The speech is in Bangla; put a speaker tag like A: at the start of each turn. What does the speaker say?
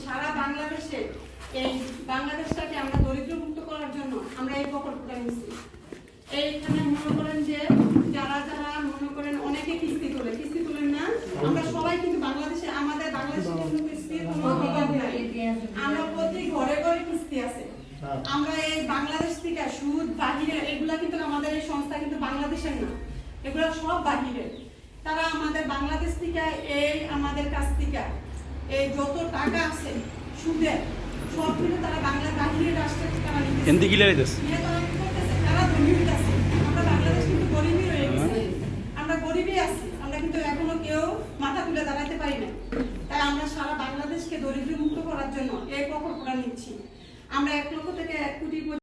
A: সারা বাংলাদেশে এই বাংলাদেশটাকে আমরা দরিদ্রমুক্ত করার জন্য আমরা এই প্রকল্পটা নিচ্ছি। এইখানে মনে করেন যে যারা যারা মনে করেন অনেকে কিস্তি তোলেন না, আমরা সবাই কিন্তু বাংলাদেশে আমাদের বাংলাদেশে কিন্তু কিস্তির কোনো অভাব নাই। আমরা প্রতি ঘরে ঘরে কিস্তি আছে। আমরা এই বাংলাদেশ থেকে সুদ বাহিরে এগুলা কিন্তু আমাদের এই সংস্থা কিন্তু বাংলাদেশের না, এগুলা সব বাহিরে। তারা আমাদের বাংলাদেশ থেকে এই আমাদের কাছ থেকে এই যত টাকা আছে সুদের সব কিন্তু তারা বাহিরের রাষ্ট্রের টাকা নিতেছে। তারা ধনী হইতেছে। আমরা বাংলাদেশ কিন্তু গরিবই রয়ে গেছে, আমরা গরিবই আছি, আমরা কিন্তু এখনো কেউ মাথা তুলে দাঁড়াতে পারি না। তাই আমরা সারা বাংলাদেশকে দরিদ্র মুক্ত করার জন্য এই প্রকল্পটা নিচ্ছি। আমরা 1 লক্ষ থেকে 1 কোটি